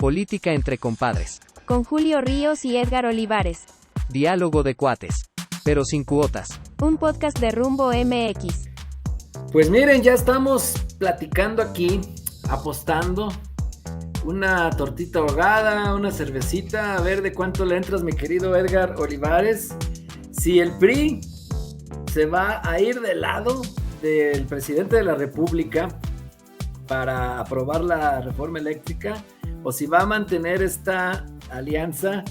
Política entre compadres. Con Julio Ríos y Edgar Olivares. Diálogo de cuates. Pero sin cuotas. Un podcast de Rumbo MX. Pues miren, ya estamos platicando aquí, apostando. Una tortita ahogada, una cervecita. A ver de cuánto le entras, mi querido Edgar Olivares. Si el PRI se va a ir del lado del presidente de la República para aprobar la reforma eléctrica, o si va a mantener esta alianza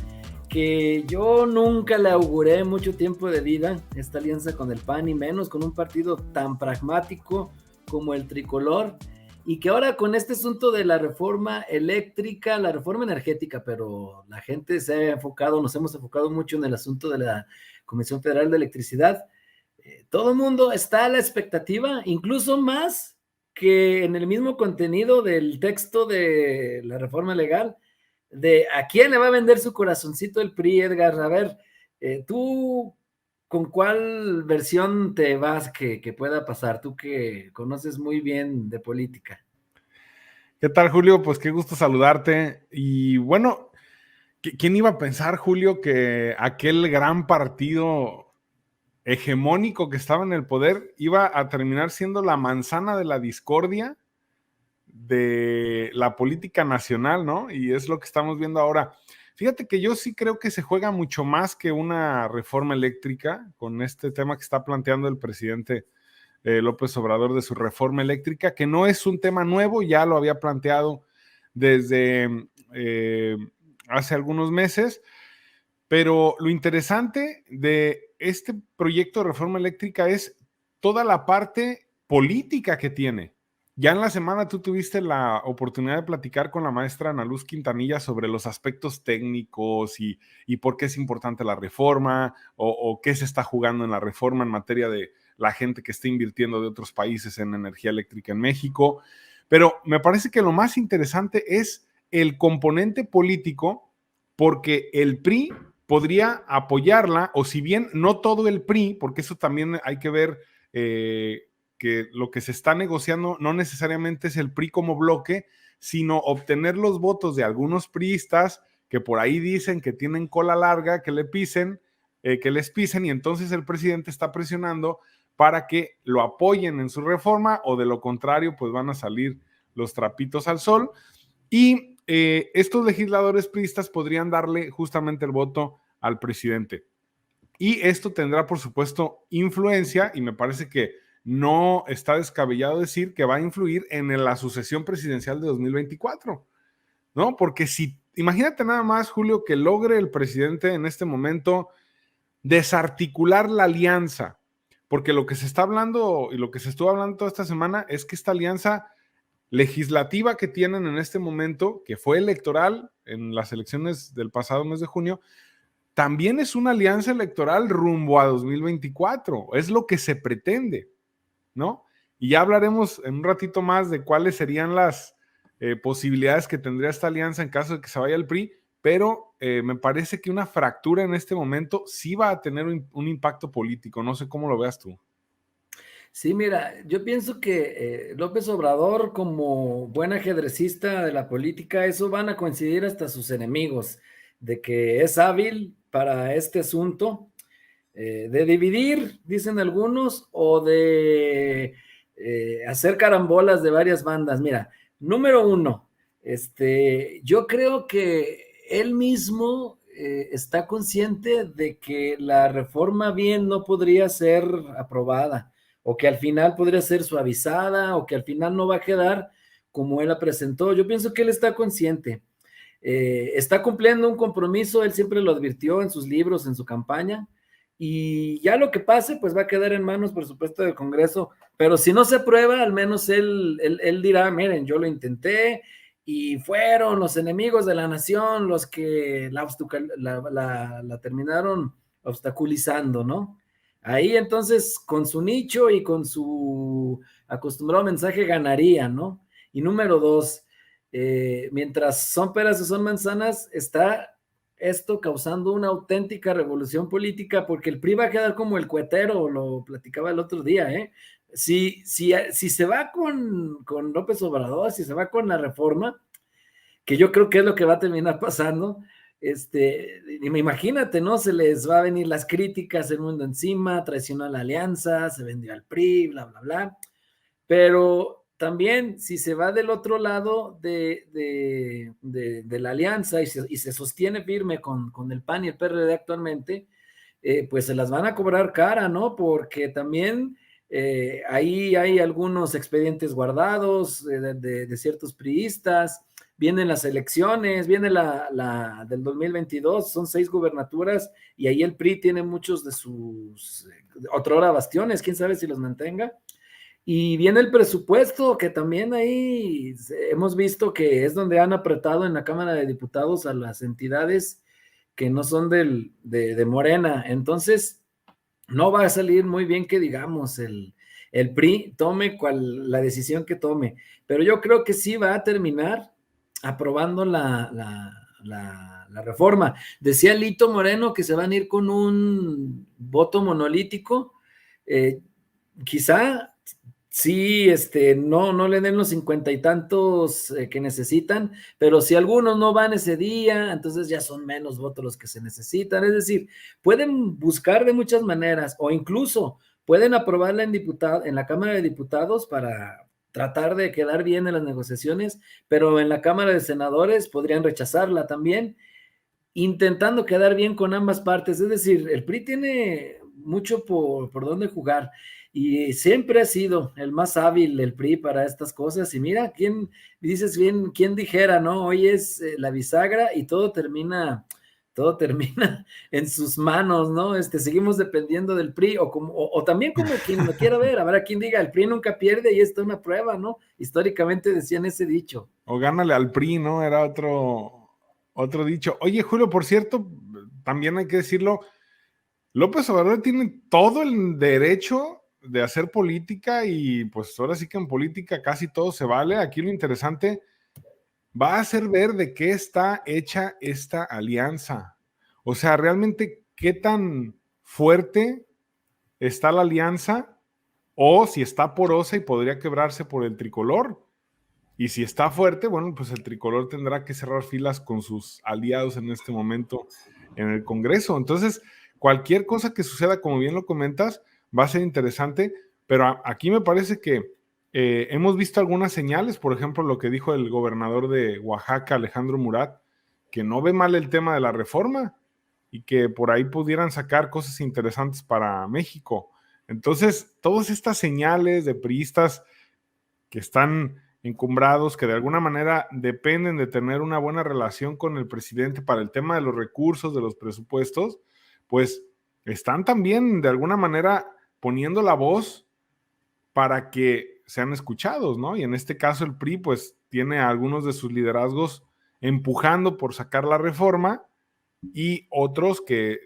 que yo nunca le auguré mucho tiempo de vida, esta alianza con el PAN, y menos con un partido tan pragmático como el tricolor, y que ahora con este asunto de la reforma eléctrica, la reforma energética, pero la gente nos hemos enfocado mucho en el asunto de la Comisión Federal de Electricidad. Todo el mundo está a la expectativa, incluso más que en el mismo contenido del texto de la reforma legal, de a quién le va a vender su corazoncito el PRI, Edgar. A ver, tú, ¿con cuál versión te vas que pueda pasar? Tú que conoces muy bien de política. ¿Qué tal, Julio? Pues qué gusto saludarte. Y bueno, ¿quién iba a pensar, Julio, que aquel gran partido hegemónico que estaba en el poder iba a terminar siendo la manzana de la discordia de la política nacional, ¿no? Y es lo que estamos viendo ahora. Fíjate que yo sí creo que se juega mucho más que una reforma eléctrica con este tema que está planteando el presidente López Obrador de su reforma eléctrica, que no es un tema nuevo, ya lo había planteado desde hace algunos meses, pero lo interesante de este proyecto de reforma eléctrica es toda la parte política que tiene. Ya en la semana tú tuviste la oportunidad de platicar con la maestra Ana Luz Quintanilla sobre los aspectos técnicos y por qué es importante la reforma o qué se está jugando en la reforma en materia de la gente que está invirtiendo de otros países en energía eléctrica en México. Pero me parece que lo más interesante es el componente político, porque el PRI podría apoyarla, o si bien no todo el PRI, porque eso también hay que ver que lo que se está negociando no necesariamente es el PRI como bloque, sino obtener los votos de algunos priistas que por ahí dicen que tienen cola larga, que les pisen, y entonces el presidente está presionando para que lo apoyen en su reforma, o de lo contrario, pues van a salir los trapitos al sol. Y estos legisladores priistas podrían darle justamente el voto al presidente. Y esto tendrá, por supuesto, influencia, y me parece que no está descabellado decir que va a influir en la sucesión presidencial de 2024, ¿no? Porque imagínate nada más, Julio, que logre el presidente en este momento desarticular la alianza, porque lo que se está hablando y lo que se estuvo hablando toda esta semana es que esta alianza legislativa que tienen en este momento, que fue electoral en las elecciones del pasado mes de junio, también es una alianza electoral rumbo a 2024, es lo que se pretende, ¿no? Y ya hablaremos en un ratito más de cuáles serían las posibilidades que tendría esta alianza en caso de que se vaya el PRI, pero me parece que una fractura en este momento sí va a tener un impacto político. No sé cómo lo veas tú. Sí, mira, yo pienso que López Obrador, como buen ajedrecista de la política, eso van a coincidir hasta sus enemigos, de que es hábil para este asunto, de dividir, dicen algunos, o de hacer carambolas de varias bandas. Mira, número uno, yo creo que él mismo está consciente de que la reforma bien no podría ser aprobada, o que al final podría ser suavizada, o que al final no va a quedar como él la presentó. Yo pienso que él está consciente. Está cumpliendo un compromiso, él siempre lo advirtió en sus libros, en su campaña, y ya lo que pase, pues va a quedar en manos, por supuesto, del Congreso, pero si no se aprueba, al menos él dirá, miren, yo lo intenté, y fueron los enemigos de la nación los que la terminaron obstaculizando, ¿no? Ahí entonces, con su nicho y con su acostumbrado mensaje, ganaría, ¿no? Y número dos, mientras son peras o son manzanas, está esto causando una auténtica revolución política, porque el PRI va a quedar como el cuetero, lo platicaba el otro día, ¿eh? Si se va con López Obrador, si se va con la reforma, que yo creo que es lo que va a terminar pasando. Imagínate, ¿no? Se les va a venir las críticas, el mundo encima, traicionó a la alianza, se vendió al PRI, bla, bla, bla. Pero también, si se va del otro lado de la alianza y se sostiene firme con el PAN y el PRD actualmente, pues se las van a cobrar cara, ¿no? Porque también ahí hay algunos expedientes guardados de ciertos priistas, vienen las elecciones, viene la del 2022, son 6 gubernaturas y ahí el PRI tiene muchos de sus otrora bastiones, quién sabe si los mantenga. Y viene el presupuesto, que también ahí hemos visto que es donde han apretado en la Cámara de Diputados a las entidades que no son de Morena. Entonces, no va a salir muy bien que digamos el PRI tome la decisión que tome, pero yo creo que sí va a terminar aprobando la reforma. Decía Lito Moreno que se van a ir con un voto monolítico, quizá sí, no le den los 50 y tantos que necesitan, pero si algunos no van ese día, entonces ya son menos votos los que se necesitan. Es decir, pueden buscar de muchas maneras o incluso pueden aprobarla en la Cámara de Diputados para tratar de quedar bien en las negociaciones, pero en la Cámara de Senadores podrían rechazarla también, intentando quedar bien con ambas partes. Es decir, el PRI tiene mucho por dónde jugar y siempre ha sido el más hábil el PRI para estas cosas. Y mira, dices bien, quién dijera, ¿no? Hoy es la bisagra y todo termina en sus manos, ¿no? Seguimos dependiendo del PRI, o también como quien lo quiera ver, habrá quien diga, el PRI nunca pierde y esta es una prueba, ¿no? Históricamente decían ese dicho. O gánale al PRI, ¿no? Era otro dicho. Oye, Julio, por cierto, también hay que decirlo, López Obrador tiene todo el derecho de hacer política y pues ahora sí que en política casi todo se vale. Aquí lo interesante va a ser ver de qué está hecha esta alianza. O sea, realmente qué tan fuerte está la alianza o si está porosa y podría quebrarse por el tricolor. Y si está fuerte, bueno, pues el tricolor tendrá que cerrar filas con sus aliados en este momento en el Congreso. Entonces, cualquier cosa que suceda, como bien lo comentas, va a ser interesante, pero aquí me parece que hemos visto algunas señales, por ejemplo, lo que dijo el gobernador de Oaxaca, Alejandro Murat, que no ve mal el tema de la reforma y que por ahí pudieran sacar cosas interesantes para México. Entonces, todas estas señales de priistas que están encumbrados, que de alguna manera dependen de tener una buena relación con el presidente para el tema de los recursos, de los presupuestos, pues están también de alguna manera poniendo la voz para que sean escuchados, ¿no? Y en este caso el PRI pues tiene a algunos de sus liderazgos empujando por sacar la reforma y otros que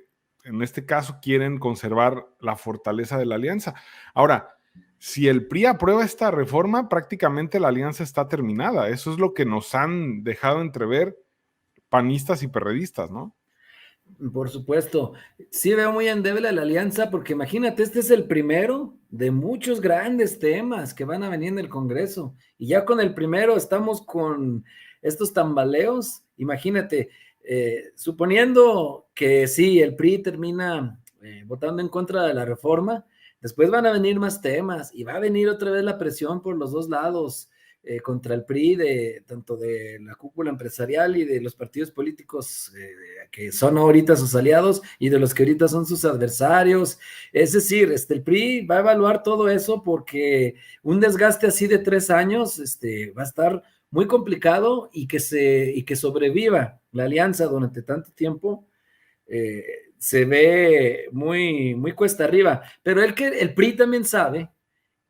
en este caso quieren conservar la fortaleza de la alianza. Ahora, si el PRI aprueba esta reforma, prácticamente la alianza está terminada. Eso es lo que nos han dejado entrever panistas y perredistas, ¿no? Por supuesto. Sí veo muy endeble la alianza porque imagínate, este es el primero de muchos grandes temas que van a venir en el Congreso. Y ya con el primero estamos con estos tambaleos. Imagínate, suponiendo que sí, el PRI termina votando en contra de la reforma, después van a venir más temas y va a venir otra vez la presión por los dos lados contra el PRI, tanto de la cúpula empresarial y de los partidos políticos que son ahorita sus aliados y de los que ahorita son sus adversarios. Es decir, el PRI va a evaluar todo eso porque un desgaste así de 3 años va a estar muy complicado y que sobreviva la alianza durante tanto tiempo. Se ve muy, muy cuesta arriba, pero el PRI también sabe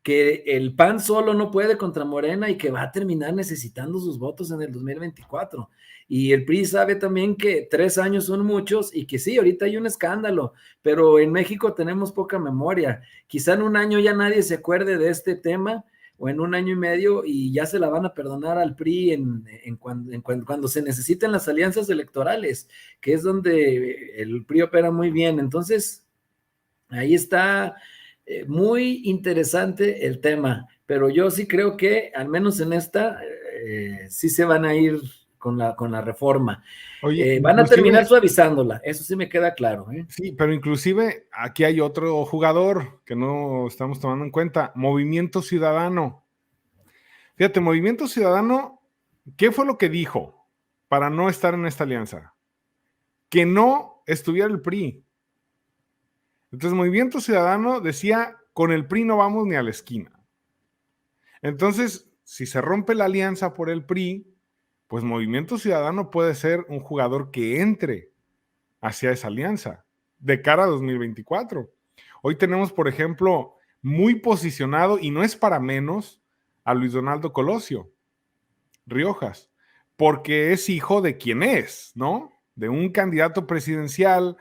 que el PAN solo no puede contra Morena y que va a terminar necesitando sus votos en el 2024. Y el PRI sabe también que 3 años son muchos y que sí, ahorita hay un escándalo, pero en México tenemos poca memoria. Quizá en un año ya nadie se acuerde de este tema o en un año y medio y ya se la van a perdonar al PRI cuando se necesiten las alianzas electorales, que es donde el PRI opera muy bien. Entonces, ahí está muy interesante el tema, pero yo sí creo que al menos en esta sí se van a ir con la reforma. Oye, Van a inclusive, terminar suavizándola, eso sí me queda claro. sí, pero inclusive aquí hay otro jugador que no estamos tomando en cuenta, Movimiento Ciudadano. Fíjate, Movimiento Ciudadano, ¿qué fue lo que dijo para no estar en esta alianza? Que no estuviera el PRI. Entonces, Movimiento Ciudadano decía, con el PRI no vamos ni a la esquina. Entonces, si se rompe la alianza por el PRI, pues Movimiento Ciudadano puede ser un jugador que entre hacia esa alianza de cara a 2024. Hoy tenemos, por ejemplo, muy posicionado, y no es para menos, a Luis Donaldo Colosio Riojas, porque es hijo de quien es, ¿no? De un candidato presidencial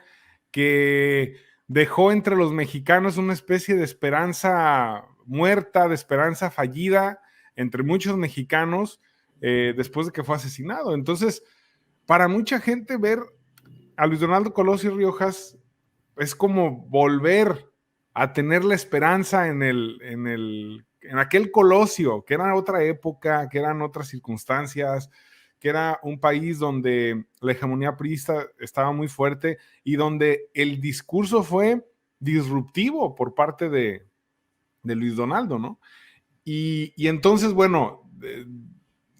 que dejó entre los mexicanos una especie de esperanza muerta, de esperanza fallida entre muchos mexicanos después de que fue asesinado. Entonces, para mucha gente ver a Luis Donaldo Colosio Riojas es como volver a tener la esperanza en aquel Colosio, que era otra época, que eran otras circunstancias, que era un país donde la hegemonía priista estaba muy fuerte y donde el discurso fue disruptivo por parte de Luis Donaldo, ¿no? Y entonces, bueno,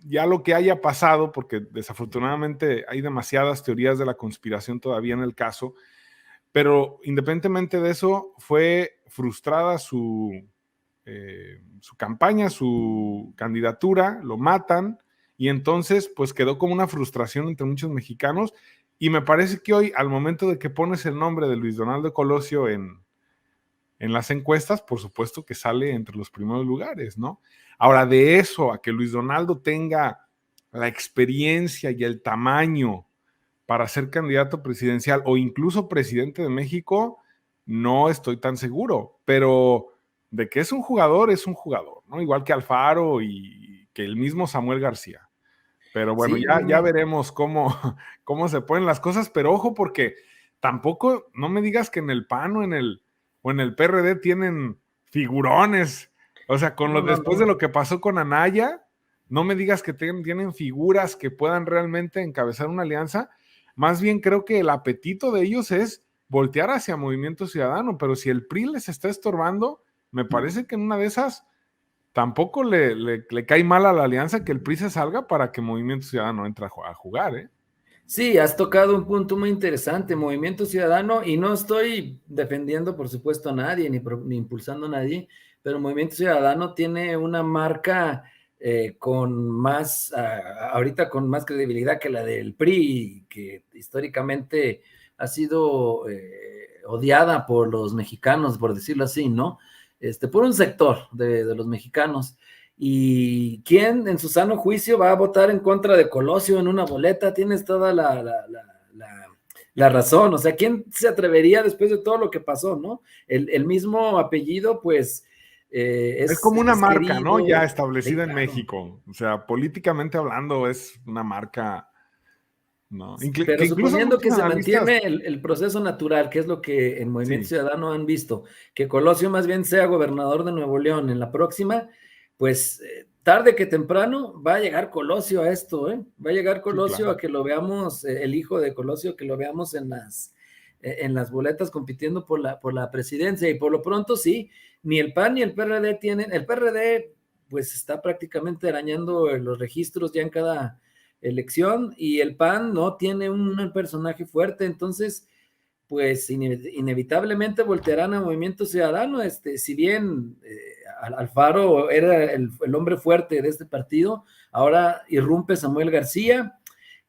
ya lo que haya pasado, porque desafortunadamente hay demasiadas teorías de la conspiración todavía en el caso, pero independientemente de eso, fue frustrada su campaña, su candidatura, lo matan, y entonces pues quedó como una frustración entre muchos mexicanos, y me parece que hoy, al momento de que pones el nombre de Luis Donaldo Colosio en las encuestas, por supuesto que sale entre los primeros lugares, ¿no? Ahora, de eso a que Luis Donaldo tenga la experiencia y el tamaño para ser candidato presidencial o incluso presidente de México, no estoy tan seguro, pero de que es un jugador, ¿no? Igual que Alfaro y que el mismo Samuel García. Pero bueno, Sí, ya veremos cómo se ponen las cosas, pero ojo, porque tampoco, no me digas que en el PAN o en el PRD tienen figurones. O sea, después de lo que pasó con Anaya, no me digas que tienen figuras que puedan realmente encabezar una alianza. Más bien creo que el apetito de ellos es voltear hacia Movimiento Ciudadano, pero si el PRI les está estorbando, me parece que en una de esas tampoco le cae mal a la alianza que el PRI se salga para que Movimiento Ciudadano entre a jugar, ¿eh? Sí, has tocado un punto muy interesante, Movimiento Ciudadano, y no estoy defendiendo, por supuesto, a nadie, ni impulsando a nadie, pero Movimiento Ciudadano tiene una marca con más, ahorita con más credibilidad que la del PRI, que históricamente ha sido odiada por los mexicanos, por decirlo así, ¿no? Por un sector de los mexicanos. ¿Y quién en su sano juicio va a votar en contra de Colosio en una boleta? Tienes toda la razón. O sea, ¿quién se atrevería después de todo lo que pasó, no? El mismo apellido, pues, es como una marca, querido, ¿no? Ya establecida sí, en claro. México. O sea, políticamente hablando, es una marca, ¿no? Pero Que incluso suponiendo que muchos se analistas... mantiene el proceso natural, que es lo que en Movimiento Sí. Ciudadano han visto, que Colosio más bien sea gobernador de Nuevo León en la próxima, pues tarde que temprano va a llegar Colosio a esto, ¿eh? Va a llegar Colosio, sí, claro, a que lo veamos, el hijo de Colosio, que lo veamos en las boletas compitiendo por la presidencia, y por lo pronto sí, ni el PAN ni el PRD tienen, el PRD pues está prácticamente arañando los registros ya en cada elección, y el PAN no tiene un personaje fuerte, entonces pues inevitablemente voltearán a Movimiento Ciudadano. Si bien Alfaro era el hombre fuerte de este partido, ahora irrumpe Samuel García,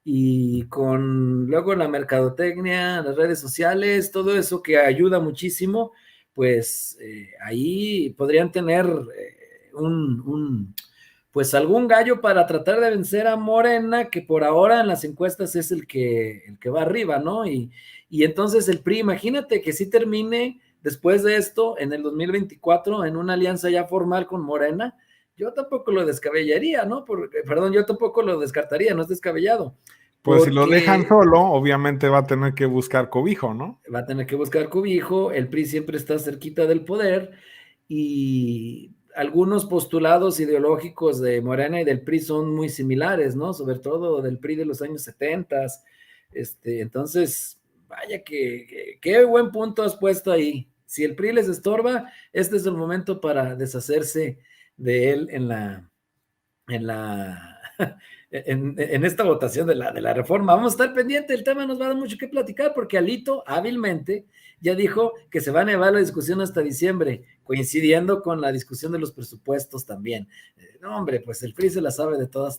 y con luego la mercadotecnia, las redes sociales, todo eso que ayuda muchísimo, pues ahí podrían tener pues algún gallo para tratar de vencer a Morena, que por ahora en las encuestas es el que va arriba, ¿no? Y entonces el PRI, imagínate que sí termine después de esto en el 2024 en una alianza ya formal con Morena. Yo tampoco lo descabellaría, ¿no? Yo tampoco lo descartaría, no es descabellado. Pues si lo dejan solo, obviamente va a tener que buscar cobijo, ¿no? Va a tener que buscar cobijo, el PRI siempre está cerquita del poder, y algunos postulados ideológicos de Morena y del PRI son muy similares, ¿no? Sobre todo del PRI de los años 70. Entonces, vaya qué buen punto has puesto ahí. Si el PRI les estorba, este es el momento para deshacerse de él en esta votación de la reforma. Vamos a estar pendiente, el tema nos va a dar mucho que platicar, porque Alito hábilmente ya dijo que se va a nevar la discusión hasta diciembre, coincidiendo con la discusión de los presupuestos también. No, hombre, pues el PRI se la sabe de todas.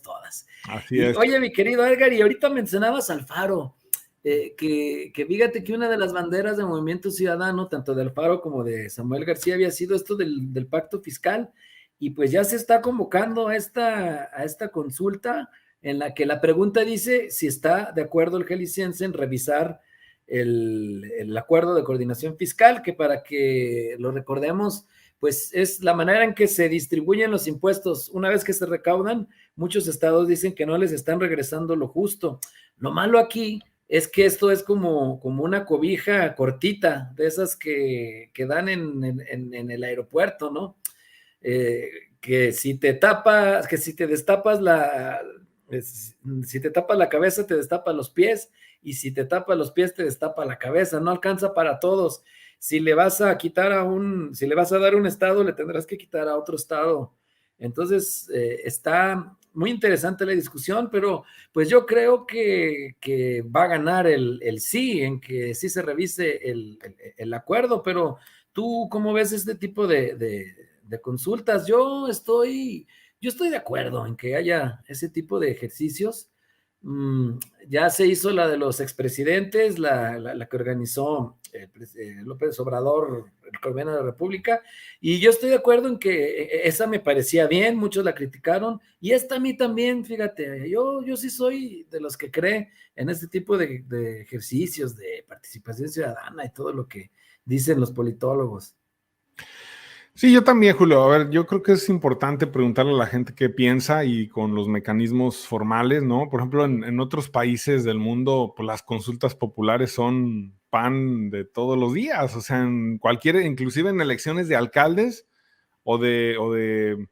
Así es. Oye, mi querido Edgar, y ahorita mencionabas Alfaro, que fíjate que una de las banderas del Movimiento Ciudadano, tanto de Alfaro como de Samuel García, había sido esto del pacto fiscal, y pues ya se está convocando a esta consulta en la que la pregunta dice si está de acuerdo el jalisciense en revisar el acuerdo de coordinación fiscal, que para que lo recordemos, pues es la manera en que se distribuyen los impuestos. Una vez que se recaudan, muchos estados dicen que no les están regresando lo justo. Lo malo aquí es que esto es como una cobija cortita, de esas que dan en el aeropuerto, ¿no? Que si te tapas, que si te destapas si te tapas la cabeza, te destapa los pies, y si te tapas los pies, te destapa la cabeza. No alcanza para todos. Si le vas a dar un estado, le tendrás que quitar a otro estado. Entonces, está muy interesante la discusión, pero pues yo creo que va a ganar el sí, en que sí se revise el acuerdo. Pero tú, ¿cómo ves este tipo de consultas? Yo estoy de acuerdo en que haya ese tipo de ejercicios. Ya se hizo la de los expresidentes, la que organizó López Obrador, el gobierno de la República, y yo estoy de acuerdo en que esa me parecía bien, muchos la criticaron, y esta a mí también, fíjate, yo sí soy de los que cree en este tipo de ejercicios de participación ciudadana y todo lo que dicen los politólogos. Sí, yo también, Julio. A ver, yo creo que es importante preguntarle a la gente qué piensa y con los mecanismos formales, ¿no? Por ejemplo, en otros países del mundo, pues las consultas populares son pan de todos los días. O sea, inclusive en elecciones de alcaldes o de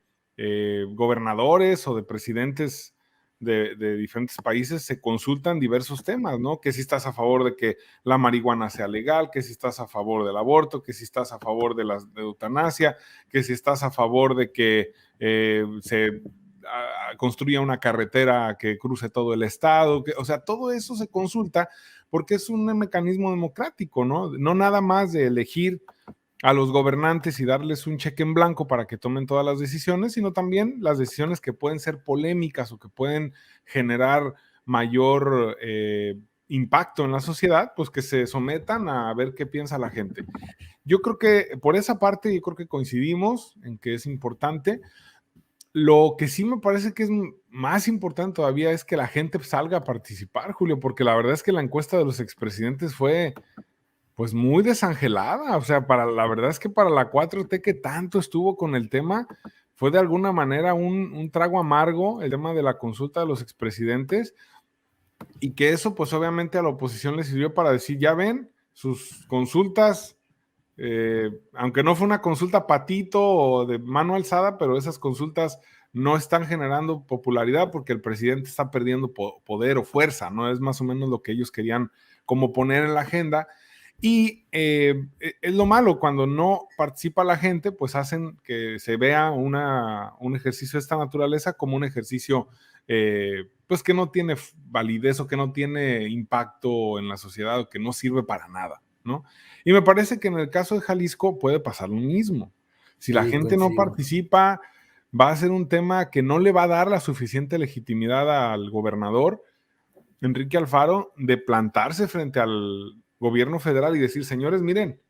gobernadores o de presidentes de diferentes países se consultan diversos temas, ¿no? Que si estás a favor de que la marihuana sea legal, que si estás a favor del aborto, que si estás a favor de la eutanasia, que si estás a favor de que se construya una carretera que cruce todo el estado, o sea, todo eso se consulta porque es un mecanismo democrático, ¿no? No nada más de elegir a los gobernantes y darles un cheque en blanco para que tomen todas las decisiones, sino también las decisiones que pueden ser polémicas o que pueden generar mayor impacto en la sociedad, pues que se sometan a ver qué piensa la gente. Yo creo que por esa parte, yo creo que coincidimos en que es importante. Lo que sí me parece que es más importante todavía es que la gente salga a participar, Julio, porque la verdad es que la encuesta de los expresidentes fue pues muy desangelada. O sea, la verdad es que para la 4T que tanto estuvo con el tema, fue de alguna manera un trago amargo el tema de la consulta de los expresidentes, y que eso pues obviamente a la oposición le sirvió para decir, ya ven, sus consultas, aunque no fue una consulta patito o de mano alzada, pero esas consultas no están generando popularidad porque el presidente está perdiendo poder o fuerza, ¿no? Es más o menos lo que ellos querían como poner en la agenda. Y es lo malo, cuando no participa la gente, pues hacen que se vea un ejercicio de esta naturaleza como un ejercicio pues que no tiene validez o que no tiene impacto en la sociedad o que no sirve para nada, ¿no? Y me parece que en el caso de Jalisco puede pasar lo mismo. Si la gente no participa, va a ser un tema que no le va a dar la suficiente legitimidad al gobernador Enrique Alfaro de plantarse frente al gobierno federal y decir, señores, miren,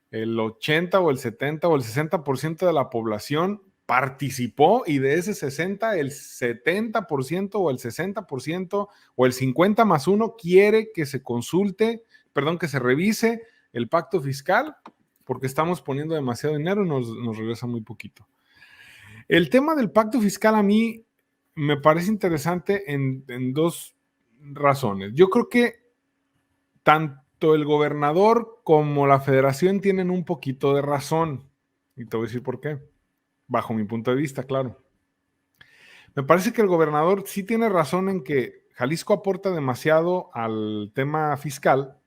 el 80 o el 70 o el 60% de la población participó, y de ese 60, el 70% o el 60% o el 50 más 1 quiere que se que se revise el pacto fiscal, porque estamos poniendo demasiado dinero y nos regresa muy poquito. El tema del pacto fiscal a mí me parece interesante en dos razones. Yo creo que tanto el gobernador como la federación tienen un poquito de razón, y te voy a decir por qué. bajo mi punto de vista, claro. Me parece que el gobernador sí tiene razón en que Jalisco aporta demasiado al tema fiscal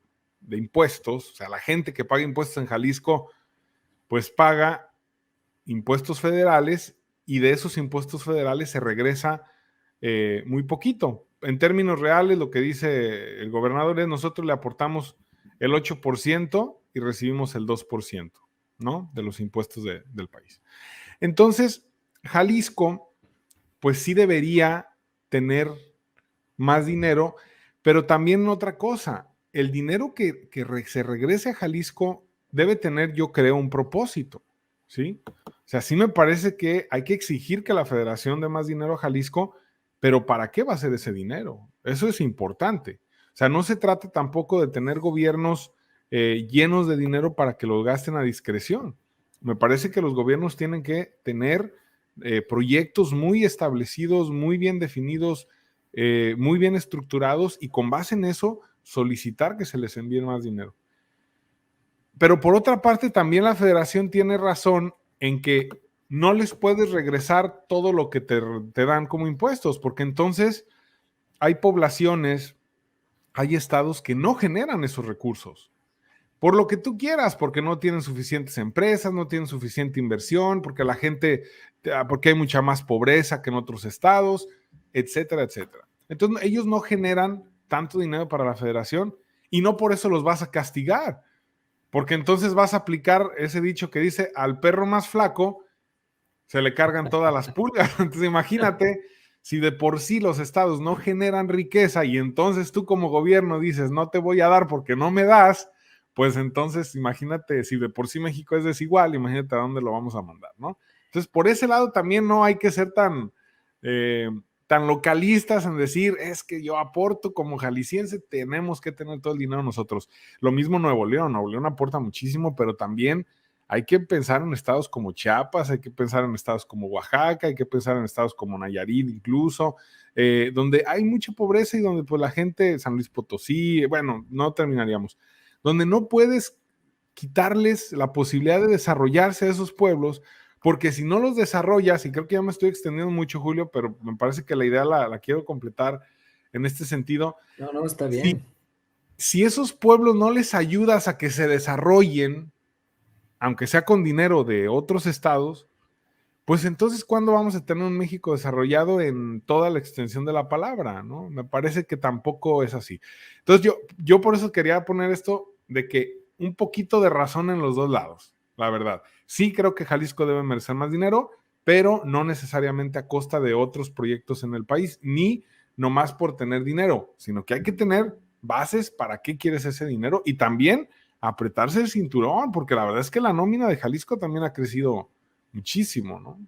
de impuestos. O sea, la gente que paga impuestos en Jalisco, pues paga impuestos federales y de esos impuestos federales se regresa muy poquito. En términos reales, lo que dice el gobernador es nosotros le aportamos el 8% y recibimos el 2%, ¿no? De los impuestos del país. Entonces, Jalisco, pues sí debería tener más dinero, pero también otra cosa, el dinero que se regrese a Jalisco debe tener, yo creo, un propósito, ¿sí? O sea, sí me parece que hay que exigir que la federación dé más dinero a Jalisco, pero ¿para qué va a ser ese dinero? Eso es importante. O sea, no se trata tampoco de tener gobiernos llenos de dinero para que lo gasten a discreción. Me parece que los gobiernos tienen que tener proyectos muy establecidos, muy bien definidos, muy bien estructurados y con base en eso solicitar que se les envíe más dinero. Pero por otra parte, también la federación tiene razón en que no les puedes regresar todo lo que te dan como impuestos, porque entonces hay poblaciones, hay estados que no generan esos recursos. Por lo que tú quieras, porque no tienen suficientes empresas, no tienen suficiente inversión, porque la gente, porque hay mucha más pobreza que en otros estados, etcétera, etcétera. Entonces, ellos no generan tanto dinero para la federación y no por eso los vas a castigar, porque entonces vas a aplicar ese dicho que dice, al perro más flaco se le cargan todas las pulgas. Entonces, imagínate si de por sí los estados no generan riqueza y entonces tú como gobierno dices, no te voy a dar porque no me das, pues entonces imagínate, si de por sí México es desigual, imagínate a dónde lo vamos a mandar, ¿no? Entonces, por ese lado también no hay que ser tan localistas en decir, es que yo aporto como jalisciense, tenemos que tener todo el dinero nosotros. Lo mismo Nuevo León aporta muchísimo, pero también hay que pensar en estados como Chiapas, hay que pensar en estados como Oaxaca, hay que pensar en estados como Nayarit incluso, donde hay mucha pobreza y donde pues la gente, San Luis Potosí, bueno, no terminaríamos, donde no puedes quitarles la posibilidad de desarrollarse a esos pueblos, porque si no los desarrollas, y creo que ya me estoy extendiendo mucho, Julio, pero me parece que la idea la quiero completar en este sentido. No, está bien. Si esos pueblos no les ayudas a que se desarrollen, aunque sea con dinero de otros estados, pues entonces, ¿cuándo vamos a tener un México desarrollado en toda la extensión de la palabra? ¿No? Me parece que tampoco es así. Entonces, yo por eso quería poner esto de que un poquito de razón en los dos lados, la verdad. Sí creo que Jalisco debe merecer más dinero, pero no necesariamente a costa de otros proyectos en el país, ni nomás por tener dinero, sino que hay que tener bases para qué quieres ese dinero y también apretarse el cinturón, porque la verdad es que la nómina de Jalisco también ha crecido muchísimo, ¿no?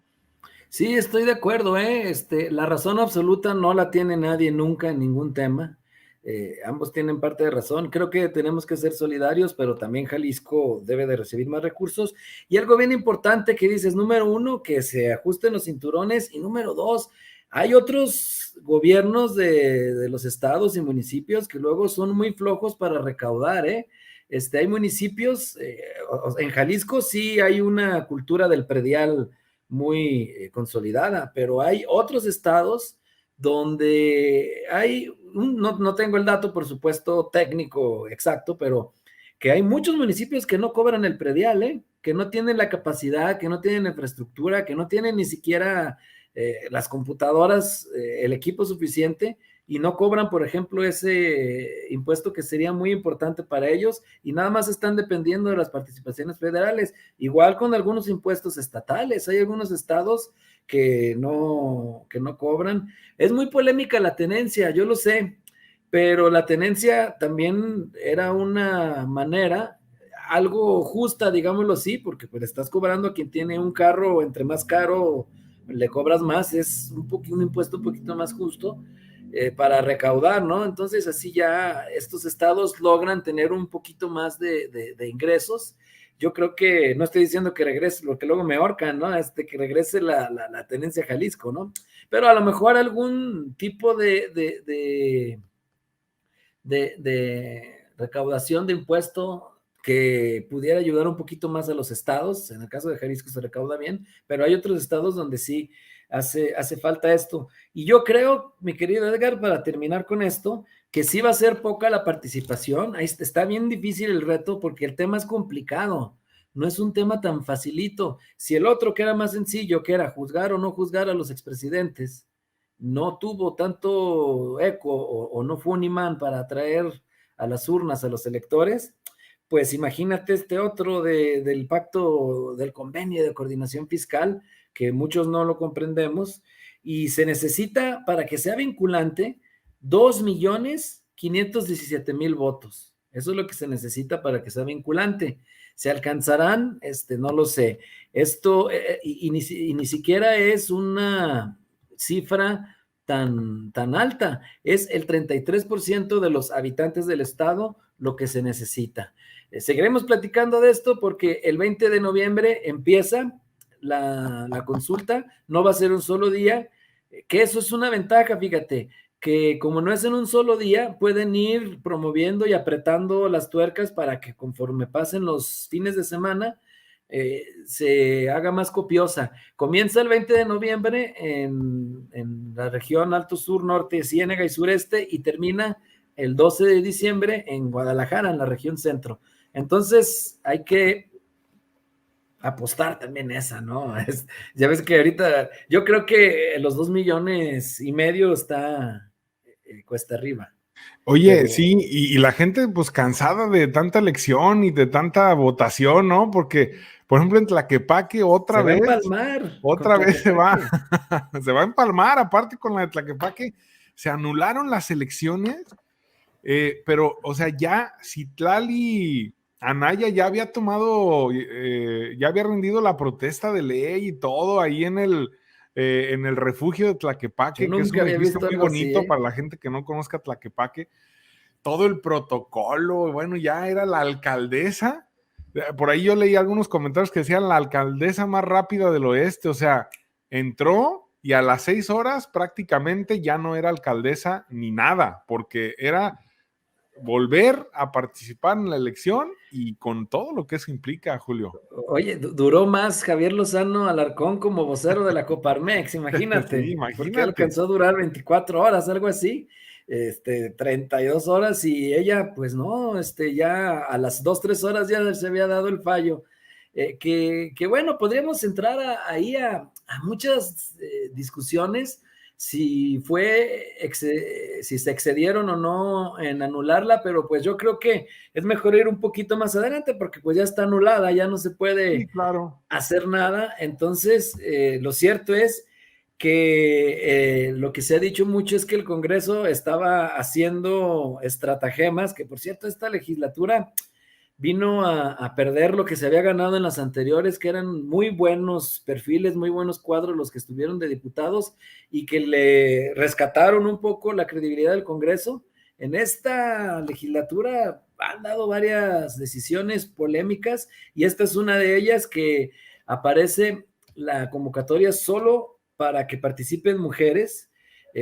Sí, estoy de acuerdo, ¿eh? La razón absoluta no la tiene nadie nunca en ningún tema. Ambos tienen parte de razón. Creo que tenemos que ser solidarios, pero también Jalisco debe de recibir más recursos. Y algo bien importante que dices, número uno, que se ajusten los cinturones y número dos, hay otros gobiernos de los estados y municipios que luego son muy flojos para recaudar, ¿eh? Hay municipios, en Jalisco sí hay una cultura del predial muy consolidada, pero hay otros estados donde hay, no tengo el dato, por supuesto, técnico exacto, pero que hay muchos municipios que no cobran el predial, que no tienen la capacidad, que no tienen la infraestructura, que no tienen ni siquiera las computadoras, el equipo suficiente y no cobran, por ejemplo, ese impuesto que sería muy importante para ellos y nada más están dependiendo de las participaciones federales. Igual con algunos impuestos estatales, hay algunos estados que no cobran. Es muy polémica la tenencia, yo lo sé, pero la tenencia también era una manera, algo justa, digámoslo así, porque pues estás cobrando a quien tiene un carro, entre más caro le cobras más, es un impuesto un poquito más justo para recaudar, ¿no? Entonces así ya estos estados logran tener un poquito más de ingresos. Yo creo que, no estoy diciendo que regrese, porque luego me ahorcan, ¿no? Que regrese la tenencia a Jalisco, ¿no? Pero a lo mejor algún tipo de recaudación de impuesto que pudiera ayudar un poquito más a los estados. En el caso de Jalisco se recauda bien, pero hay otros estados donde sí hace falta esto. Y yo creo, mi querido Edgar, para terminar con esto, que sí va a ser poca la participación. Ahí está bien difícil el reto porque el tema es complicado. No es un tema tan facilito. Si el otro, que era más sencillo, que era juzgar o no juzgar a los expresidentes, no tuvo tanto eco o no fue un imán para atraer a las urnas a los electores, pues imagínate este otro del pacto, del convenio de coordinación fiscal, que muchos no lo comprendemos, y se necesita para que sea vinculante 2.517.000 votos. Eso es lo que se necesita para que sea vinculante. ¿Se alcanzarán? No lo sé. Esto, y ni siquiera es una cifra tan alta. Es el 33% de los habitantes del estado lo que se necesita. Seguiremos platicando de esto porque el 20 de noviembre empieza la consulta. No va a ser un solo día, que eso es una ventaja, fíjate, que como no es en un solo día, pueden ir promoviendo y apretando las tuercas para que conforme pasen los fines de semana, se haga más copiosa. Comienza el 20 de noviembre en la región Alto Sur, Norte, Ciénega y Sureste, y termina el 12 de diciembre en Guadalajara, en la región Centro. Entonces hay que apostar también esa, ¿no? Ya ves que ahorita, yo creo que los 2,5 millones está cuesta arriba. Oye, Pero sí, y la gente pues cansada de tanta elección y de tanta votación, ¿no? Porque, por ejemplo, en Tlaquepaque se va a empalmar con otra vez se va, Tlaquepaque. se va a empalmar, aparte con la de Tlaquepaque, se anularon las elecciones, pero, o sea, ya Citlali Anaya ya había tomado, ya había rendido la protesta de ley y todo ahí en el refugio de Yo Tlaquepaque, que es nunca un había edificio visto muy algo así, bonito para la gente que no conozca Tlaquepaque. Todo el protocolo, bueno, ya era la alcaldesa. Por ahí yo leí algunos comentarios que decían la alcaldesa más rápida del oeste, o sea, entró y a las 6 horas prácticamente ya no era alcaldesa ni nada, porque era volver a participar en la elección y con todo lo que eso implica, Julio. Oye, duró más Javier Lozano Alarcón como vocero de la Coparmex, Sí, imagínate, porque imagínate. alcanzó a durar 24 horas, algo así, 32 horas, y ella, pues no, ya a las 2, 3 horas ya se había dado el fallo. Que bueno, podríamos entrar ahí a muchas discusiones si si se excedieron o no en anularla, pero pues yo creo que es mejor ir un poquito más adelante porque pues ya está anulada, ya no se Sí, puede claro. hacer nada. Entonces, lo cierto es que lo que se ha dicho mucho es que el Congreso estaba haciendo estratagemas, que por cierto esta legislatura vino a perder lo que se había ganado en las anteriores, que eran muy buenos perfiles, muy buenos cuadros los que estuvieron de diputados y que le rescataron un poco la credibilidad del Congreso. En esta legislatura han dado varias decisiones polémicas y esta es una de ellas, que aparece la convocatoria solo para que participen mujeres.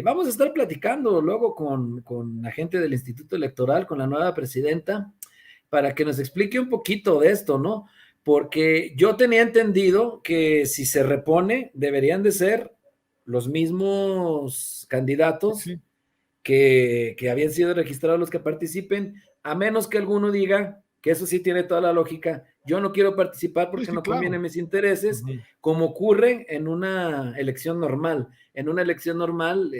Vamos a estar platicando luego con la gente del Instituto Electoral, con la nueva presidenta, para que nos explique un poquito de esto, ¿no? Porque yo tenía entendido que si se repone, deberían de ser los mismos candidatos Sí, que habían sido registrados los que participen, a menos que alguno diga, que eso sí tiene toda la lógica, yo no quiero participar sí, porque sí, no claro. conviene mis intereses, Ujú. como ocurre en una elección normal. En una elección normal,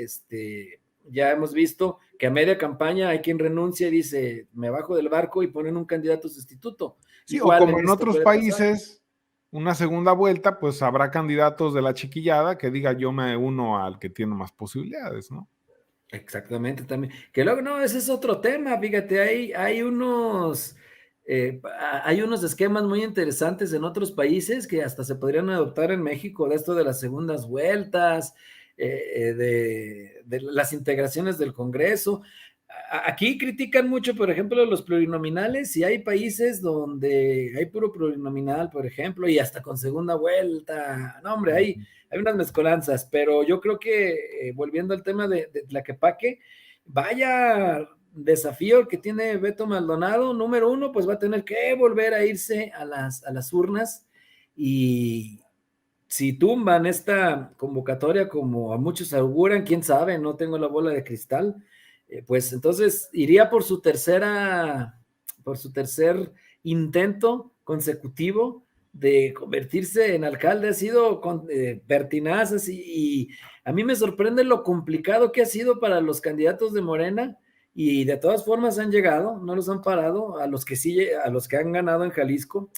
ya hemos visto que a media campaña hay quien renuncia y dice, me bajo del barco y ponen un candidato sustituto. Sí, o Igual como en en esto otros puede pasar. países, una segunda vuelta, pues habrá candidatos de la chiquillada que diga yo me uno al que tiene más posibilidades, ¿no? Exactamente, también. Que luego, no, ese es otro tema, fíjate, hay unos esquemas muy interesantes en otros países que hasta se podrían adoptar en México, de esto de las segundas vueltas, de las integraciones del Congreso. Aquí critican mucho, por ejemplo, los plurinominales, y hay países donde hay puro plurinominal, por ejemplo, y hasta con segunda vuelta. No, hombre, hay unas mezcolanzas, pero yo creo que, volviendo al tema de Tlaquepaque, vaya desafío que tiene Beto Maldonado. Número uno, pues va a tener que volver a irse a las urnas, y si tumban esta convocatoria como a muchos auguran, quién sabe, no tengo la bola de cristal, pues entonces iría por su tercer intento consecutivo de convertirse en alcalde. Ha sido pertinaz, así, y a mí me sorprende lo complicado que ha sido para los candidatos de Morena, y de todas formas han llegado, no los han parado, a los que han ganado en Jalisco.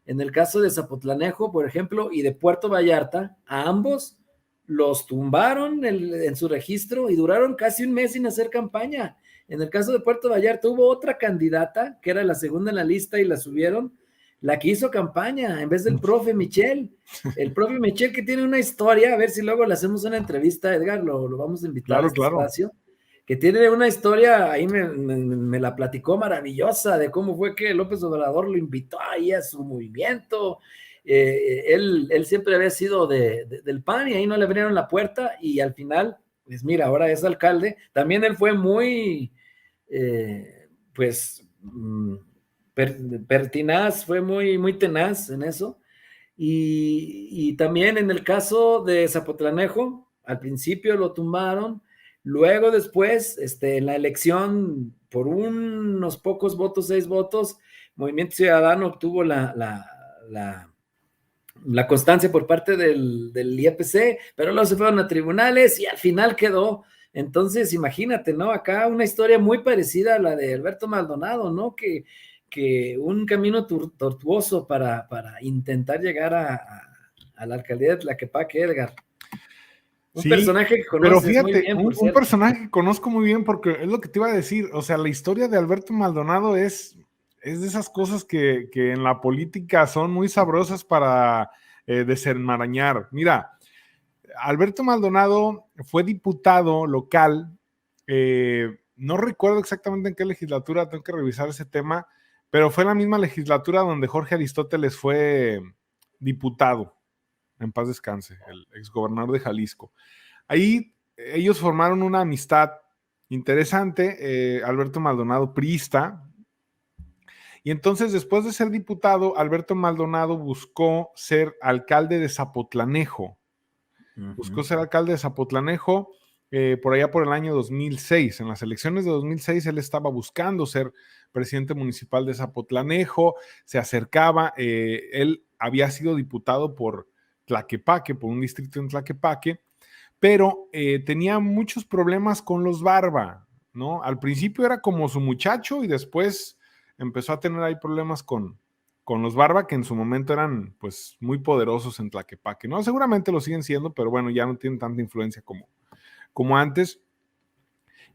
En el caso de Zapotlanejo, por ejemplo, y de Puerto Vallarta, a ambos los tumbaron en su registro y duraron casi un mes sin hacer campaña. En el caso de Puerto Vallarta hubo otra candidata que era la segunda en la lista y la subieron, la que hizo campaña en vez del profe Michel. El profe Michel, que tiene una historia, a ver si luego le hacemos una entrevista, Edgar, lo vamos a invitar a este espacio, que tiene una historia, ahí me la platicó maravillosa, de cómo fue que López Obrador lo invitó ahí a su movimiento. Él siempre había sido del PAN, y ahí no le abrieron la puerta, y al final, pues mira, ahora es alcalde. También él fue muy, pertinaz, fue muy tenaz en eso. Y también en el caso de Zapotlanejo, al principio lo tumbaron. Luego después, en la elección, por unos pocos votos, 6 votos, Movimiento Ciudadano obtuvo la constancia por parte del IEPC, pero luego se fueron a tribunales y al final quedó. Entonces, imagínate, ¿no? Acá una historia muy parecida a la de Alberto Maldonado, ¿no? Que un camino tortuoso para intentar llegar a la alcaldía de Tlaquepaque, Edgar. Un personaje que conoces, pero fíjate, muy bien, un personaje que conozco muy bien, porque es lo que te iba a decir. O sea, la historia de Alberto Maldonado es de esas cosas que en la política son muy sabrosas para desenmarañar. Mira, Alberto Maldonado fue diputado local, no recuerdo exactamente en qué legislatura, tengo que revisar ese tema, pero fue la misma legislatura donde Jorge Aristóteles fue diputado, en paz descanse, el exgobernador de Jalisco. Ahí ellos formaron una amistad interesante, Alberto Maldonado priista, y entonces después de ser diputado, Alberto Maldonado buscó ser alcalde de Zapotlanejo. Buscó ser alcalde de Zapotlanejo por allá por el año 2006. En las elecciones de 2006 él estaba buscando ser presidente municipal de Zapotlanejo, se acercaba, él había sido diputado por Tlaquepaque, por un distrito en Tlaquepaque, pero tenía muchos problemas con los Barba, ¿no? Al principio era como su muchacho y después empezó a tener ahí problemas con los Barba, que en su momento eran pues muy poderosos en Tlaquepaque, ¿no? Seguramente lo siguen siendo, pero bueno, ya no tienen tanta influencia como antes.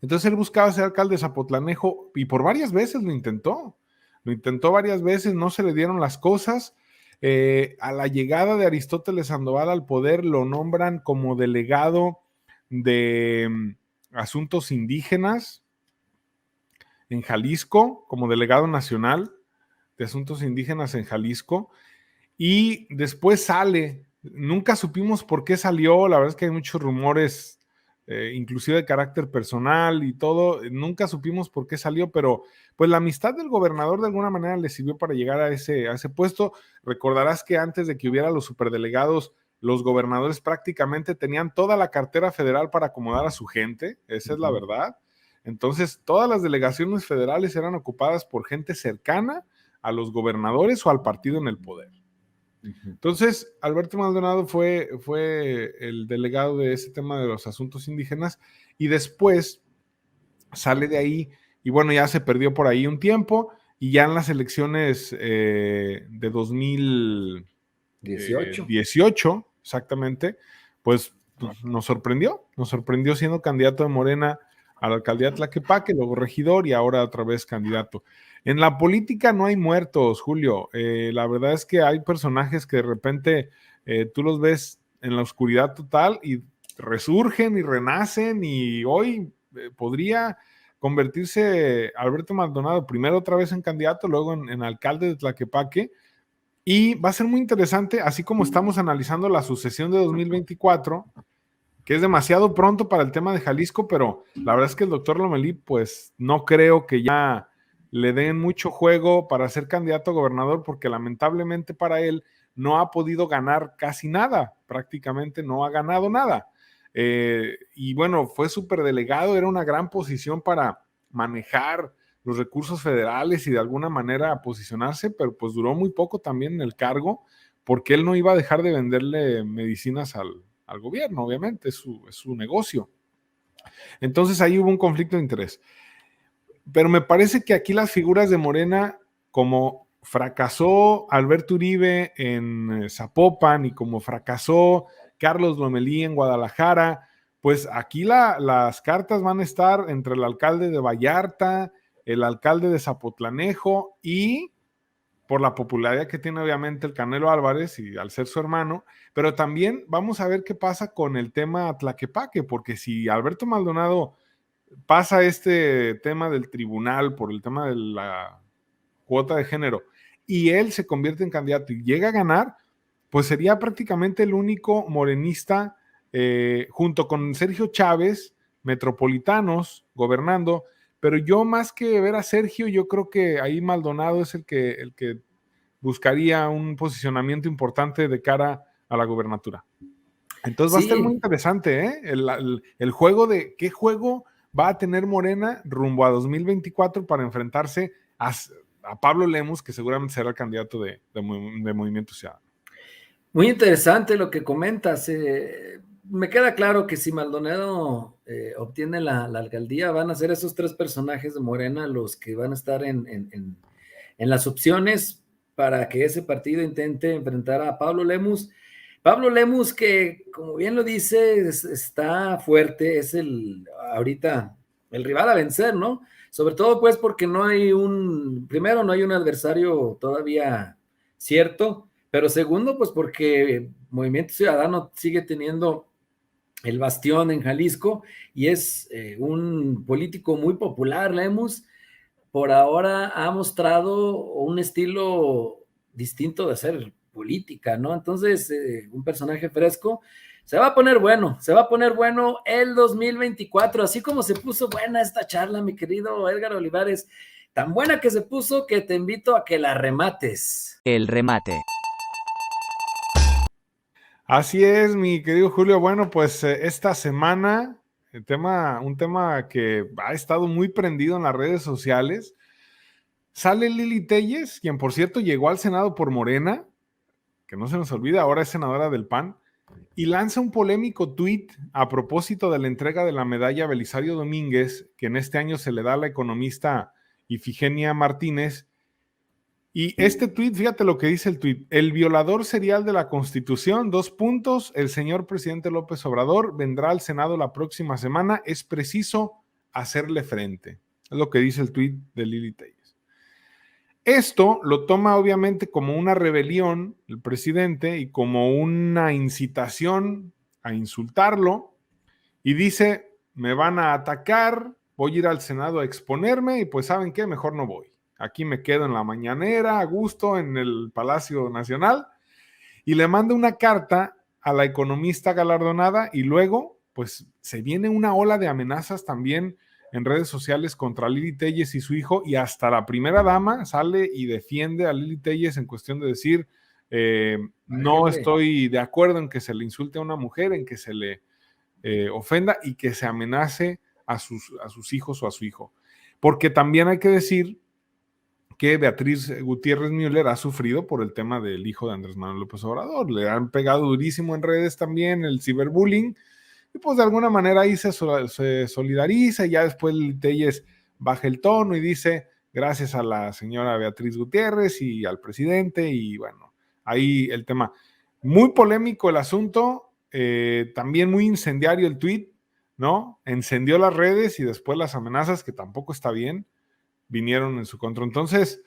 Entonces él buscaba ser alcalde de Zapotlanejo y por varias veces lo intentó varias veces, no se le dieron las cosas. A la llegada de Aristóteles Sandoval al poder lo nombran como delegado de asuntos indígenas en Jalisco, como delegado nacional de asuntos indígenas en Jalisco, y después sale, nunca supimos por qué salió, la verdad es que hay muchos rumores, inclusive de carácter personal y todo, nunca supimos por qué salió, pero pues la amistad del gobernador de alguna manera le sirvió para llegar a ese puesto. Recordarás que antes de que hubiera los superdelegados, los gobernadores prácticamente tenían toda la cartera federal para acomodar a su gente, esa es la verdad. Entonces, todas las delegaciones federales eran ocupadas por gente cercana a los gobernadores o al partido en el poder. Entonces, Alberto Maldonado fue el delegado de ese tema de los asuntos indígenas y después sale de ahí y bueno, ya se perdió por ahí un tiempo y ya en las elecciones de 2018, exactamente, pues nos sorprendió siendo candidato de Morena a la alcaldía de Tlaquepaque, luego regidor y ahora otra vez candidato. En la política no hay muertos, Julio. La verdad es que hay personajes que de repente tú los ves en la oscuridad total y resurgen y renacen y hoy podría convertirse Alberto Maldonado primero otra vez en candidato, luego en alcalde de Tlaquepaque y va a ser muy interesante, así como estamos analizando la sucesión de 2024, que es demasiado pronto para el tema de Jalisco, pero la verdad es que el doctor Lomelí, pues no creo que ya le den mucho juego para ser candidato a gobernador, porque lamentablemente para él no ha podido ganar casi nada, prácticamente no ha ganado nada. Y bueno, fue superdelegado, era una gran posición para manejar los recursos federales y de alguna manera posicionarse, pero pues duró muy poco también en el cargo, porque él no iba a dejar de venderle medicinas al gobierno, obviamente, es su negocio. Entonces ahí hubo un conflicto de interés. Pero me parece que aquí las figuras de Morena, como fracasó Alberto Uribe en Zapopan y como fracasó Carlos Lomelí en Guadalajara, pues aquí las cartas van a estar entre el alcalde de Vallarta, el alcalde de Zapotlanejo y por la popularidad que tiene obviamente el Canelo Álvarez y al ser su hermano, pero también vamos a ver qué pasa con el tema Tlaquepaque, porque si Alberto Maldonado pasa este tema del tribunal por el tema de la cuota de género y él se convierte en candidato y llega a ganar, pues sería prácticamente el único morenista junto con Sergio Chávez, metropolitanos, gobernando, pero yo más que ver a Sergio, yo creo que ahí Maldonado es el que buscaría un posicionamiento importante de cara a la gobernatura. Entonces va a estar muy Sí, interesante, ¿eh? El juego de qué juego va a tener Morena rumbo a 2024 para enfrentarse a Pablo Lemus, que seguramente será el candidato de Movimiento Ciudadano. muy interesante lo que comentas. Me queda claro que si Maldonado obtiene la alcaldía, van a ser esos tres personajes de Morena los que van a estar en las opciones para que ese partido intente enfrentar a Pablo Lemus. Pablo Lemus, que como bien lo dice, está fuerte, es ahorita el rival a vencer, ¿no? Sobre todo pues porque primero no hay un adversario todavía cierto, pero segundo pues porque Movimiento Ciudadano sigue teniendo el bastión en Jalisco y es un político muy popular, Lemus. Por ahora ha mostrado un estilo distinto de hacer política, ¿no? Entonces, un personaje fresco. Se va a poner bueno el 2024, así como se puso buena esta charla, mi querido Edgar Olivares, tan buena que se puso que te invito a que la remates. El remate. Así es, mi querido Julio. Bueno, pues esta semana, un tema que ha estado muy prendido en las redes sociales, sale Lili Téllez, quien por cierto llegó al Senado por Morena, que no se nos olvida, ahora es senadora del PAN, y lanza un polémico tuit a propósito de la entrega de la medalla Belisario Domínguez, que en este año se le da a la economista Ifigenia Martínez. Y este tuit, fíjate lo que dice el tuit: el violador serial de la Constitución, el señor presidente López Obrador vendrá al Senado la próxima semana, es preciso hacerle frente. Es lo que dice el tuit de Lili Téllez. Esto lo toma obviamente como una rebelión el presidente y como una incitación a insultarlo, y dice: me van a atacar, voy a ir al Senado a exponerme y pues ¿saben qué? Mejor no voy. Aquí me quedo en la mañanera a gusto en el Palacio Nacional, y le manda una carta a la economista galardonada y luego pues se viene una ola de amenazas también en redes sociales contra Lili Téllez y su hijo, y hasta la primera dama sale y defiende a Lili Téllez en cuestión de decir no estoy de acuerdo en que se le insulte a una mujer, en que se le ofenda y que se amenace a sus hijos o a su hijo. Porque también hay que decir que Beatriz Gutiérrez Müller ha sufrido por el tema del hijo de Andrés Manuel López Obrador. Le han pegado durísimo en redes también el ciberbullying, y pues de alguna manera ahí se solidariza, y ya después Téllez baja el tono y dice gracias a la señora Beatriz Gutiérrez y al presidente, y bueno, ahí el tema. Muy polémico el asunto, también muy incendiario el tuit, ¿no? Encendió las redes y después las amenazas, que tampoco está bien, vinieron en su contra. Entonces,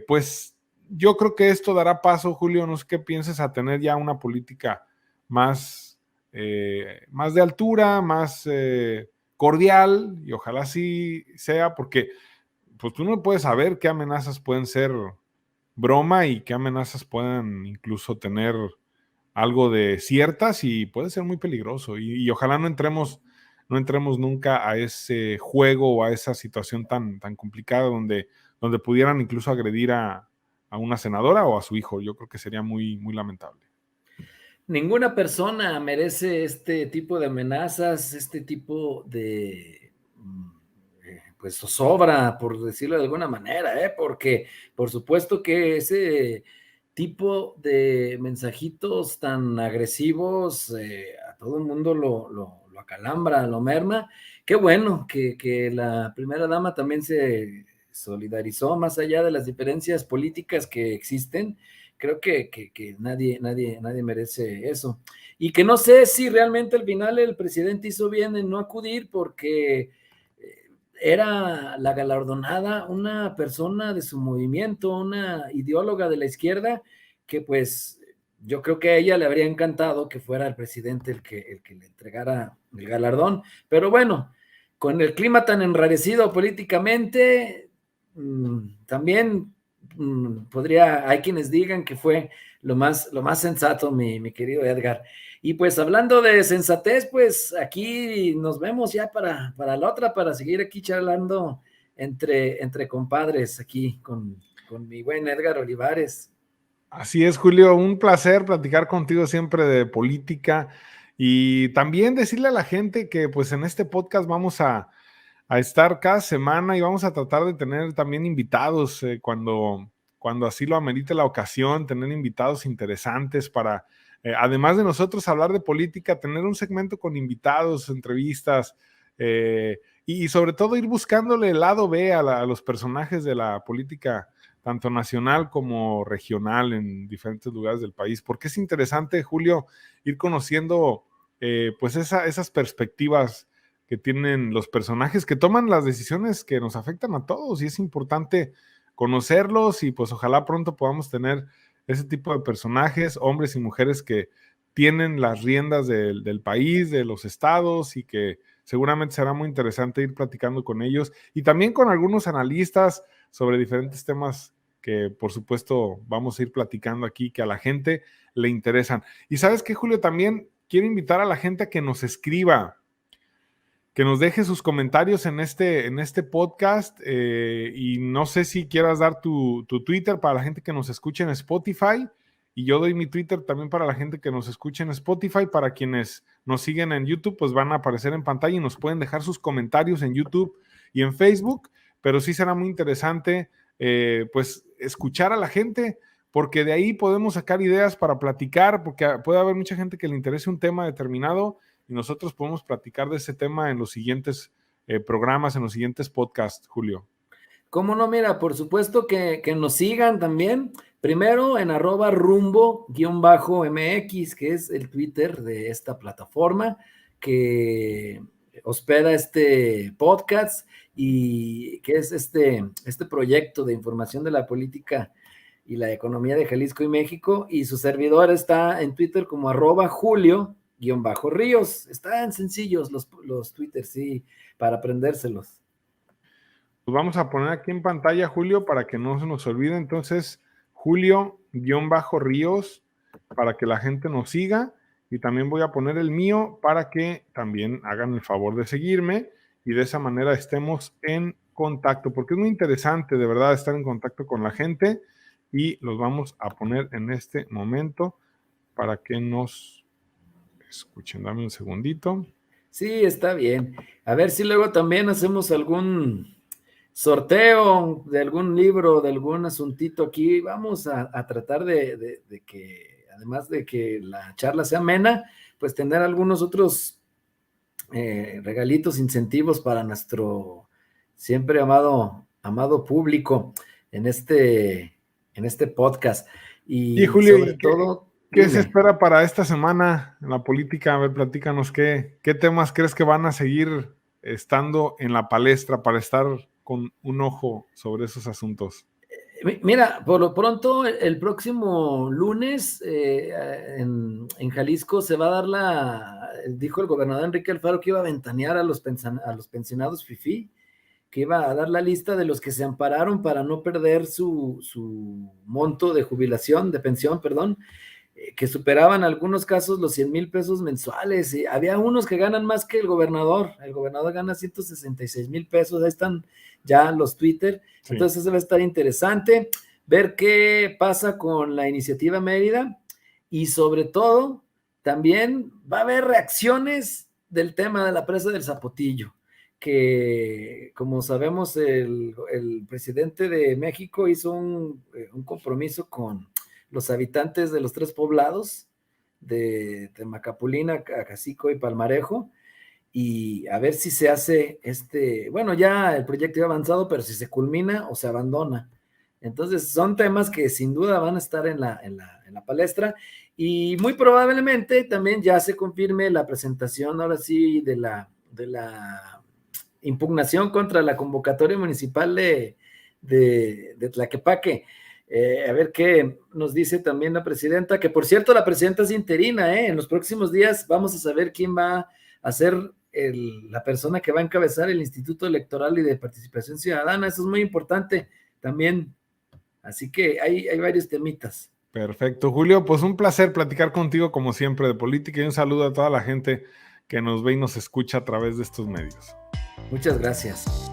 pues yo creo que esto dará paso, Julio, no sé qué pienses, a tener ya una política más de altura, más cordial, y ojalá así sea, porque pues tú no puedes saber qué amenazas pueden ser broma y qué amenazas pueden incluso tener algo de ciertas y puede ser muy peligroso. Y ojalá no entremos nunca a ese juego o a esa situación tan complicada donde pudieran incluso agredir a una senadora o a su hijo. Yo creo que sería muy, muy lamentable. Ninguna persona merece este tipo de amenazas, este tipo de, pues, zozobra, por decirlo de alguna manera, porque por supuesto que ese tipo de mensajitos tan agresivos a todo el mundo lo acalambra, lo merma. Qué bueno que la primera dama también se solidarizó más allá de las diferencias políticas que existen. Creo que nadie merece eso. Y que no sé si realmente al final el presidente hizo bien en no acudir porque era la galardonada una persona de su movimiento, una ideóloga de la izquierda, que pues yo creo que a ella le habría encantado que fuera el presidente el que le entregara el galardón. Pero bueno, con el clima tan enrarecido políticamente, también hay quienes digan que fue lo más sensato, mi querido Edgar. Y pues hablando de sensatez, pues aquí nos vemos ya para la otra, para seguir aquí charlando entre compadres aquí con mi buen Edgar Olivares. Así es, Julio, un placer platicar contigo siempre de política y también decirle a la gente que pues en este podcast vamos a estar cada semana y vamos a tratar de tener también invitados cuando así lo amerite la ocasión, tener invitados interesantes para, además de nosotros hablar de política, tener un segmento con invitados, entrevistas y sobre todo ir buscándole el lado B a los personajes de la política, tanto nacional como regional en diferentes lugares del país, porque es interesante, Julio, ir conociendo pues esas perspectivas que tienen los personajes que toman las decisiones que nos afectan a todos y es importante conocerlos y pues ojalá pronto podamos tener ese tipo de personajes, hombres y mujeres que tienen las riendas del país, de los estados y que seguramente será muy interesante ir platicando con ellos y también con algunos analistas sobre diferentes temas que por supuesto vamos a ir platicando aquí que a la gente le interesan. Y sabes qué, Julio, también quiero invitar a la gente a que nos escriba, que nos deje sus comentarios en este podcast y no sé si quieras dar tu Twitter para la gente que nos escuche en Spotify y yo doy mi Twitter también para la gente que nos escuche en Spotify. Para quienes nos siguen en YouTube pues van a aparecer en pantalla y nos pueden dejar sus comentarios en YouTube y en Facebook, pero sí será muy interesante pues escuchar a la gente porque de ahí podemos sacar ideas para platicar, porque puede haber mucha gente que le interese un tema determinado y nosotros podemos platicar de ese tema en los siguientes programas, en los siguientes podcasts, Julio. ¿Cómo no? Mira, por supuesto que nos sigan también. Primero en @rumbo_mx, que es el Twitter de esta plataforma que hospeda este podcast y que es este proyecto de información de la política y la economía de Jalisco y México. Y su servidor está en Twitter como @julio_ríos. Están sencillos los Twitters, sí, para aprendérselos. Pues vamos a poner aquí en pantalla, Julio, para que no se nos olvide. Entonces, Julio_Ríos, para que la gente nos siga. Y también voy a poner el mío para que también hagan el favor de seguirme y de esa manera estemos en contacto, porque es muy interesante de verdad estar en contacto con la gente y los vamos a poner en este momento para que nos escuchen. Dame un segundito. Sí, está bien. A ver si luego también hacemos algún sorteo de algún libro, de algún asuntito aquí. Vamos a tratar de que, además de que la charla sea amena, pues tener algunos otros regalitos, incentivos para nuestro siempre amado público en este podcast. Y Julio, sobre todo, ¿qué se dime. espera para esta semana en la política? A ver, platícanos, ¿qué temas crees que van a seguir estando en la palestra para estar con un ojo sobre esos asuntos? Mira, por lo pronto, el próximo lunes en Jalisco se va a dar dijo el gobernador Enrique Alfaro que iba a ventanear a los pensionados FIFI, que iba a dar la lista de los que se ampararon para no perder su monto de jubilación, de pensión, perdón. que superaban en algunos casos los 100,000 pesos mensuales, y había unos que ganan más que el gobernador gana 166,000 pesos, ahí están ya los Twitter, sí. Entonces eso va a estar interesante, ver qué pasa con la iniciativa Mérida, y sobre todo, también va a haber reacciones del tema de la presa del Zapotillo, que como sabemos el presidente de México hizo un compromiso con los habitantes de los 3 poblados de Temacapulina, Cacico y Palmarejo, y a ver si se hace bueno, ya el proyecto iba avanzado, pero si se culmina o se abandona. Entonces son temas que sin duda van a estar en la palestra, y muy probablemente también ya se confirme la presentación ahora sí de la impugnación contra la convocatoria municipal de Tlaquepaque. A ver qué nos dice también la presidenta, que por cierto la presidenta es interina, en los próximos días vamos a saber quién va a ser la persona que va a encabezar el Instituto Electoral y de Participación Ciudadana. Eso es muy importante también, así que hay varios temitas. Perfecto, Julio, pues un placer platicar contigo como siempre de política, y un saludo a toda la gente que nos ve y nos escucha a través de estos medios. Muchas gracias.